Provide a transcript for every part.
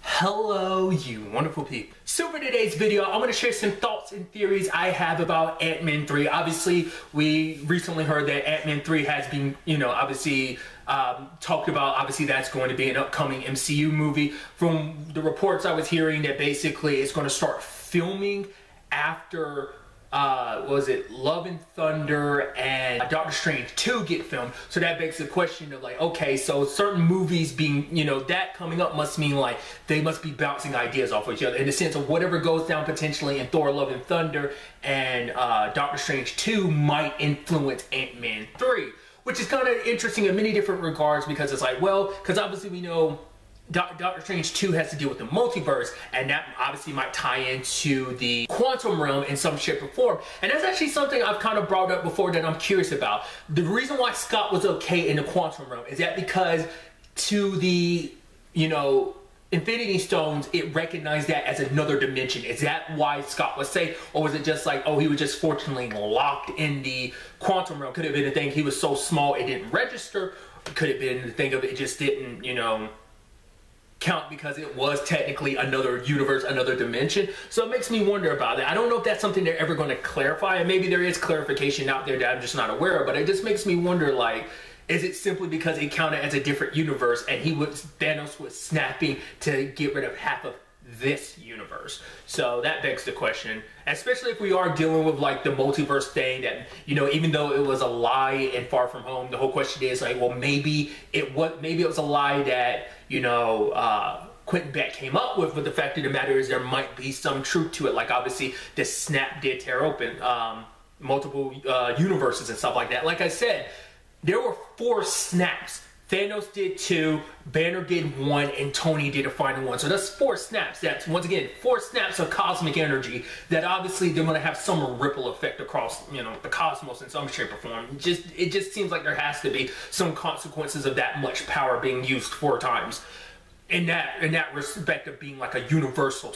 Hello, you wonderful people. So for today's video, I'm going to share some thoughts and theories I have about Ant-Man 3. Obviously, we recently heard that Ant-Man 3 has been, obviously talked about. Obviously, that's going to be an upcoming MCU movie. From the reports I was hearing, that basically it's going to start filming after was it Love and Thunder and Doctor Strange 2 get filmed. So that begs the question of like, okay, so certain movies being, that coming up must mean like they must be bouncing ideas off each other in the sense of whatever goes down potentially in Thor Love and Thunder and Doctor Strange 2 might influence Ant-Man 3, which is kind of interesting in many different regards, because it's like, well, because obviously we know Doctor Strange 2 has to deal with the multiverse, and that obviously might tie into the quantum realm in some shape or form. And that's actually something I've kind of brought up before that I'm curious about. The reason why Scott was okay in the quantum realm is that because to the, Infinity Stones, it recognized that as another dimension. Is that why Scott was safe? Or was it just like, oh, he was just fortunately locked in the quantum realm? Could have been the thing he was so small it didn't register. Could have been the thing of it just didn't, count because it was technically another universe, another dimension. So it makes me wonder about that. I don't know if that's something they're ever going to clarify, and maybe there is clarification out there that I'm just not aware of, but it just makes me wonder, like, is it simply because it counted as a different universe and Thanos was snapping to get rid of half of this universe? So that begs the question, especially if we are dealing with like the multiverse thing that, even though it was a lie in Far From Home, the whole question is like, well, maybe it was a lie that, Quentin Beck came up with, but the fact of the matter is there might be some truth to it. Like obviously the snap did tear open multiple universes and stuff like that. Like I said, there were 4 snaps. Thanos did 2, Banner did 1, and Tony did a final 1. So that's 4 snaps. That's, once again, 4 snaps of cosmic energy that obviously they're going to have some ripple effect across, the cosmos in some shape or form. It just seems like there has to be some consequences of that much power being used 4 times. In that respect of being like a universal,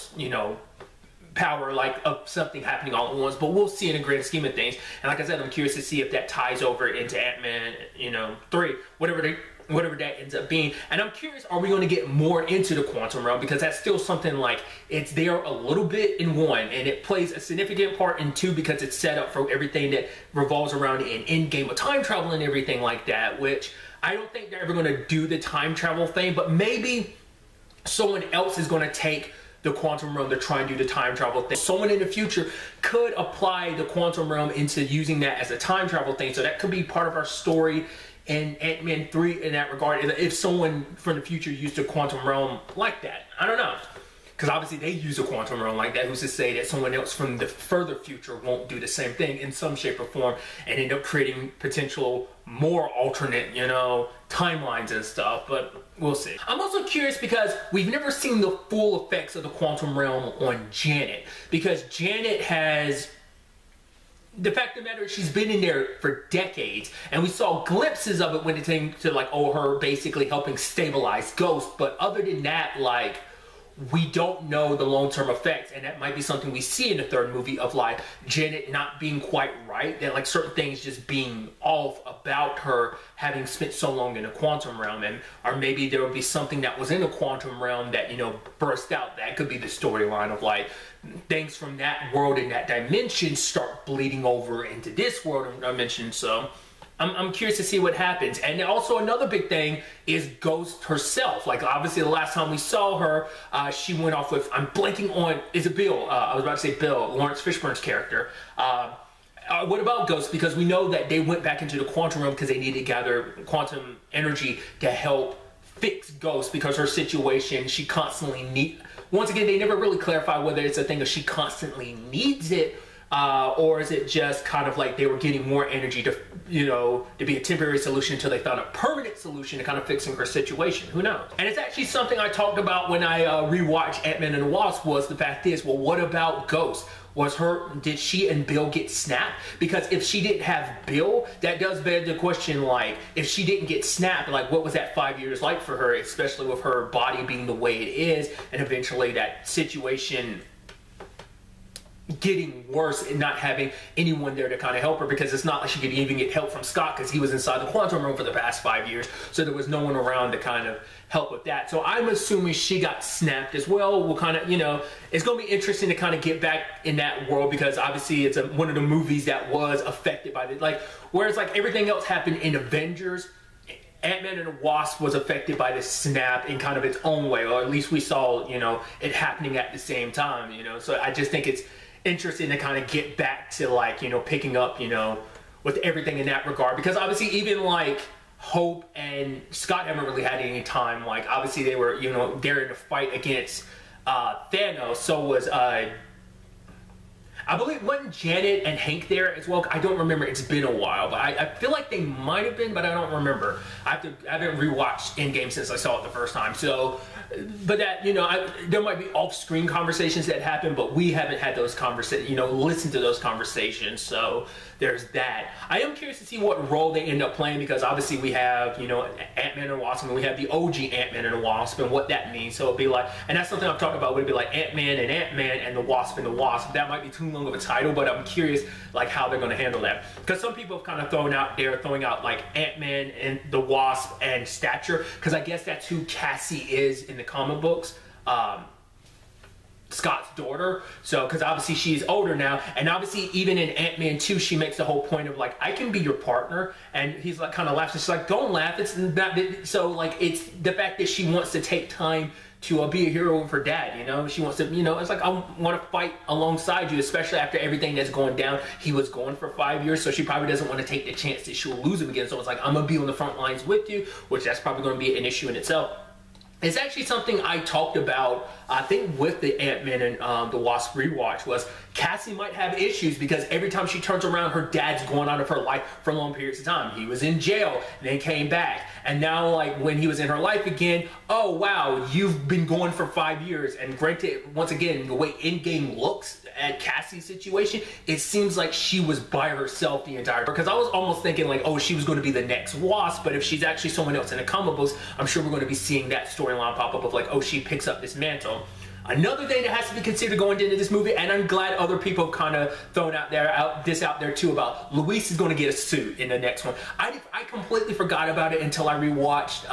power, like of something happening all at once. But we'll see in the grand scheme of things. And like I said, I'm curious to see if that ties over into Ant-Man, 3, whatever that ends up being. And I'm curious, are we going to get more into the quantum realm? Because that's still something like, it's there a little bit in 1, and it plays a significant part in 2 because it's set up for everything that revolves around an endgame of time travel and everything like that, which I don't think they're ever going to do the time travel thing, but maybe someone else is going to take the quantum realm to try and do the time travel thing. Someone in the future could apply the quantum realm into using that as a time travel thing. So that could be part of our story in Ant-Man 3 in that regard. If someone from the future used the quantum realm like that, I don't know. Because obviously they use a quantum realm like that. Who's to say that someone else from the further future won't do the same thing in some shape or form and end up creating potential more alternate, timelines and stuff. But we'll see. I'm also curious because we've never seen the full effects of the quantum realm on Janet. Because Janet has... The fact of the matter is she's been in there for decades, and we saw glimpses of it when it came to like, her basically helping stabilize Ghost. But other than that, like, we don't know the long-term effects, and that might be something we see in the 3rd movie of like Janet not being quite right, that like certain things just being off about her having spent so long in the quantum realm, and or maybe there would be something that was in the quantum realm that burst out. That could be the storyline of like things from that world and that dimension start bleeding over into this world and dimension. So I'm curious to see what happens. And also another big thing is Ghost herself. Like obviously the last time we saw her, she went off with, I'm blanking on, is it Bill? I was about to say Bill, Lawrence Fishburne's character. What about Ghost? Because we know that they went back into the quantum realm because they needed to gather quantum energy to help fix Ghost, because her situation, she constantly once again, they never really clarify whether it's a thing of she constantly needs it, or is it just kind of like they were getting more energy to, to be a temporary solution until they found a permanent solution to kind of fixing her situation. Who knows? And it's actually something I talked about when I rewatched Ant-Man and the Wasp. Was the fact is, well, what about Ghost? Did she and Bill get snapped? Because if she didn't have Bill, that does beg the question, like, if she didn't get snapped, like, what was that 5 years like for her, especially with her body being the way it is, and eventually that situation getting worse and not having anyone there to kind of help her, because it's not like she could even get help from Scott because he was inside the quantum room for the past 5 years, so there was no one around to kind of help with that. So I'm assuming she got snapped as well. We'll kind of, you know, it's going to be interesting to kind of get back in that world, because obviously it's one of the movies that was affected by it. Like, whereas like everything else happened in Avengers, Ant-Man and the Wasp was affected by the snap in kind of its own way, or at least we saw, you know, it happening at the same time, you know. So I just think it's interesting to kind of get back to, like, you know, picking up, you know, with everything in that regard, because obviously even like Hope and Scott haven't really had any time. Like, obviously they were, you know, they're in a fight against Thanos. So was I believe, wasn't Janet and Hank there as well? I don't remember. It's been a while, but I feel like they might have been, but I don't remember. I haven't rewatched Endgame since I saw it the first time. So, but that, you know, there might be off-screen conversations that happen, but we haven't had those conversations, you know, listened to those conversations. So there's that. I am curious to see what role they end up playing, because obviously we have, you know, Ant-Man and the Wasp, and we have the OG Ant-Man and the Wasp, and what that means. So it'd be like, and that's something I've talked about, would it be like Ant-Man and the Wasp and the Wasp. That might be too long of a title, but I'm curious like how they're going to handle that, because some people have kind of throwing out like Ant-Man and the Wasp and Stature, because I guess that's who Cassie is in the comic books, Scott's daughter. So, because obviously she's older now, and obviously even in Ant-Man 2 she makes the whole point of like, I can be your partner, and he's like kind of laughs, and she's like, don't laugh, it's not. So like, it's the fact that she wants to take time to be a hero for dad, you know. She wants to, you know, it's like, I want to fight alongside you, especially after everything that's going down. He was gone for 5 years, so she probably doesn't want to take the chance that she'll lose him again. So it's like, I'm gonna be on the front lines with you, which that's probably going to be an issue in itself. It's actually something I talked about, I think, with the Ant-Man and the Wasp rewatch, was Cassie might have issues, because every time she turns around, her dad's going out of her life for long periods of time. He was in jail, and then came back. And now, like, when he was in her life again, oh, wow, you've been gone for 5 years. And granted, once again, the way Endgame looks at Cassie's situation, it seems like she was by herself the entire time. Because I was almost thinking, like, oh, she was going to be the next Wasp, but if she's actually someone else in the comic books, I'm sure we're going to be seeing that storyline pop up of, like, oh, she picks up this mantle. Another thing that has to be considered going into this movie, and I'm glad other people have kind of thrown out there too, about Luis is going to get a suit in the next one. I completely forgot about it until I rewatched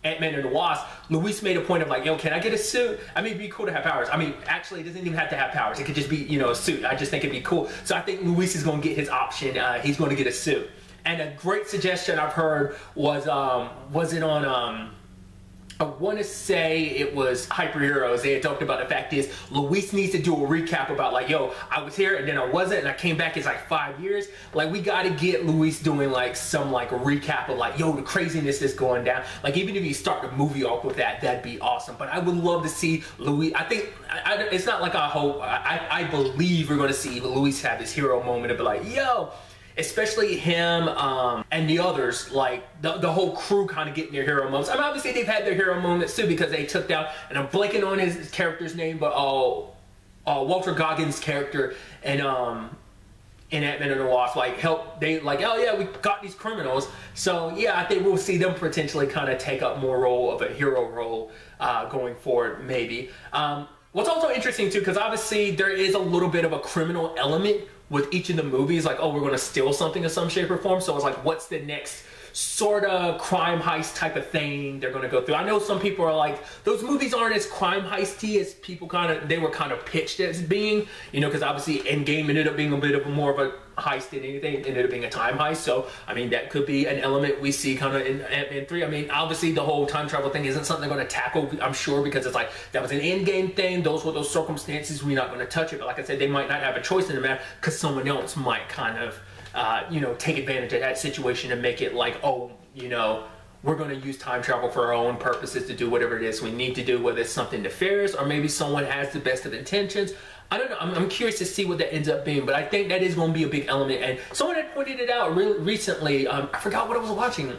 Ant-Man and the Wasp. Luis made a point of like, yo, can I get a suit? I mean, it'd be cool to have powers. I mean, actually, it doesn't even have to have powers. It could just be, you know, a suit. I just think it'd be cool. So I think Luis is going to get his option. He's going to get a suit. And a great suggestion I've heard was it on I want to say it was Hyper Heroes. They had talked about the fact is Luis needs to do a recap about like, yo, I was here and then I wasn't, and I came back. It's like 5 years. Like, we got to get Luis doing like some like a recap of like, yo, the craziness is going down. Like, even if you start the movie off with that, that'd be awesome. But I would love to see Luis. I think it's not like I hope. I believe we're going to see Luis have his hero moment and be like, yo. Especially him and the others, like the whole crew kind of getting their hero moments. I mean, obviously they've had their hero moments too, because they took down, and I'm blanking on his character's name, but Walter Goggins' character and in Ant-Man and the Wasp, like, they like, oh yeah, we got these criminals. So yeah, I think we'll see them potentially kind of take up more role of a hero role going forward, maybe. What's also interesting too, because obviously there is a little bit of a criminal element with each of the movies, like, oh, we're going to steal something in some shape or form. So it's like, what's the next sort of crime heist type of thing they're going to go through? I know some people are like, those movies aren't as crime heisty as people they were kind of pitched as being, you know, because obviously Endgame ended up being a bit of more of a heist than anything. It ended up being a time heist. So, I mean, that could be an element we see kind of in Ant-Man 3. I mean, obviously the whole time travel thing isn't something they're going to tackle, I'm sure, because it's like, that was an Endgame thing. Those were those circumstances. We're not going to touch it. But like I said, they might not have a choice in the matter, because someone else might kind of you know, take advantage of that situation and make it like, oh, you know, we're going to use time travel for our own purposes to do whatever it is we need to do, whether it's something nefarious or maybe someone has the best of intentions. I don't know. I'm curious to see what that ends up being, but I think that is going to be a big element. And someone had pointed it out recently. I forgot what I was watching.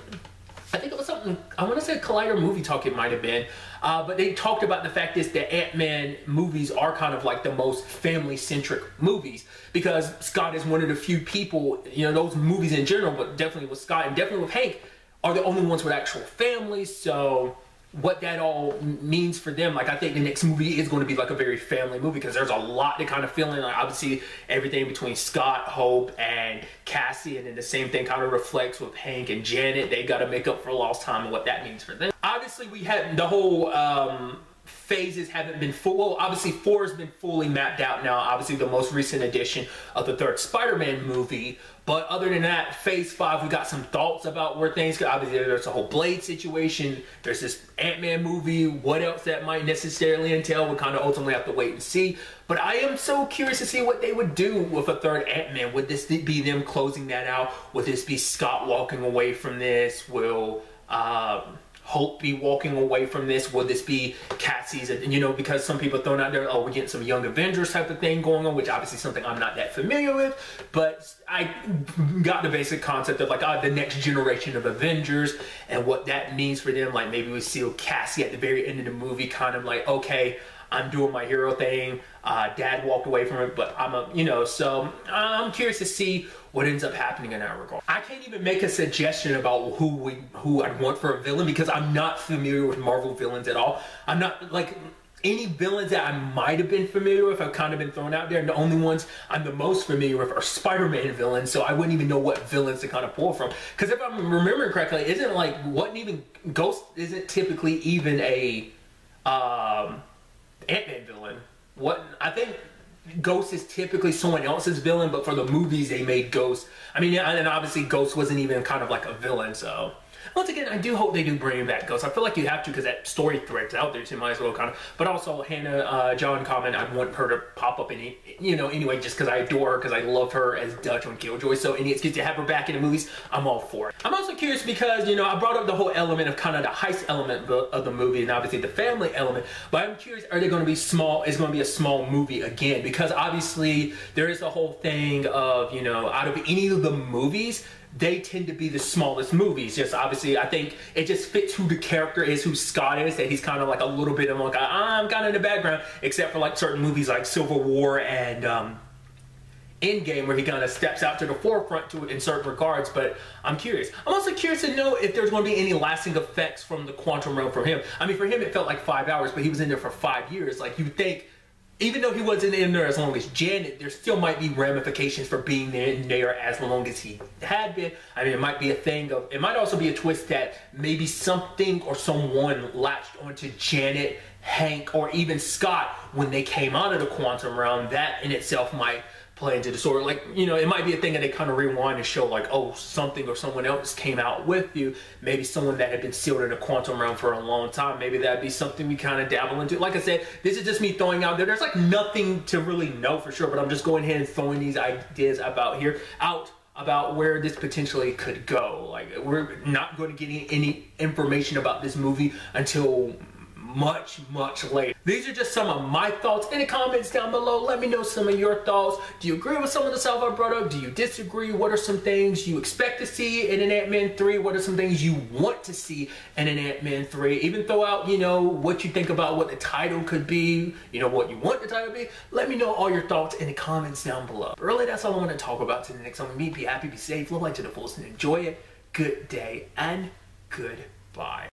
I think it was something, I want to say Collider Movie Talk it might have been, but they talked about the fact is that Ant-Man movies are kind of like the most family-centric movies, because Scott is one of the few people, you know, those movies in general, but definitely with Scott and definitely with Hank, are the only ones with actual families. So what that all means for them. Like, I think the next movie is going to be like a very family movie, because there's a lot to kind of fill in. Like, obviously everything between Scott, Hope, and Cassie, and then the same thing kind of reflects with Hank and Janet. They got to make up for lost time and what that means for them. Obviously we had the whole phases haven't been full. Well, obviously 4 has been fully mapped out now, obviously the most recent edition of the 3rd Spider-Man movie. But other than that, phase 5, we got some thoughts about where things go. Obviously there's a whole Blade situation, there's this Ant-Man movie, what else that might necessarily entail, we'll kind of ultimately have to wait and see. But I am so curious to see what they would do with a 3rd Ant-Man. Would this be them closing that out? Would this be Scott walking away from this? Will Hope be walking away from this? Will this be Cassie's, you know, because some people throwing out there, oh, we're getting some Young Avengers type of thing going on, which obviously something I'm not that familiar with, but I got the basic concept of like the next generation of Avengers and what that means for them. Like, maybe we see Cassie at the very end of the movie kind of like, okay, I'm doing my hero thing. Dad walked away from it, but so I'm curious to see what ends up happening in that regard. I can't even make a suggestion about who I'd want for a villain, because I'm not familiar with Marvel villains at all. I'm not, like, any villains that I might have been familiar with have kind of been thrown out there, and the only ones I'm the most familiar with are Spider-Man villains, so I wouldn't even know what villains to kind of pull from. Because if I'm remembering correctly, Ghost isn't typically even a Ant-Man villain. I think Ghost is typically someone else's villain, but for the movies they made Ghost. I mean, and obviously Ghost wasn't even kind of like a villain, so once again, I do hope they do bring back Ghost. I feel like you have to, because that story thread's out there, so you might as well kind of. But also, Hannah John comment, I'd want her to pop up anyway, just because I adore her, because I love her as Dutch on Killjoy. So any excuse to have her back in the movies, I'm all for it. I'm also curious because, I brought up the whole element of kind of the heist element of the movie, and obviously the family element. But I'm curious, are they going to be small? Is going to be a small movie again? Because obviously there is the whole thing of, out of any of the movies, they tend to be the smallest movies. Just obviously, I think it just fits who the character is, who Scott is, that he's kind of like a little bit of like, I'm kind of in the background, except for like certain movies like Civil War and Endgame, where he kind of steps out to the forefront to it in certain regards. But I'm curious. I'm also curious to know if there's going to be any lasting effects from the quantum realm for him. I mean, for him, it felt like 5 hours, but he was in there for 5 years. Like, you would think, even though he wasn't in there as long as Janet, there still might be ramifications for being in there as long as he had been. I mean, it might be a thing of, it might also be a twist that maybe something or someone latched onto Janet, Hank, or even Scott when they came out of the quantum realm. That in itself might play into the story. Like, it might be a thing that they kind of rewind and show, like, oh, something or someone else came out with you. Maybe someone that had been sealed in the quantum realm for a long time. Maybe that'd be something we kind of dabble into. Like I said, this is just me throwing out there. There's like nothing to really know for sure, but I'm just going ahead and throwing these ideas about where this potentially could go. Like, we're not going to get any information about this movie until much later. These are just some of my thoughts. In the comments down below, let me know some of your thoughts. Do you agree with some of the stuff I brought up? Do you disagree? What are some things you expect to see in an Ant-Man 3? What are some things you want to see in an Ant-Man 3? Even throw out, what you think about what the title could be, what you want the title to be. Let me know all your thoughts in the comments down below. But really, that's all I want to talk about today. Next time we meet, be happy, be safe, live life to the fullest, and enjoy it. Good day and goodbye.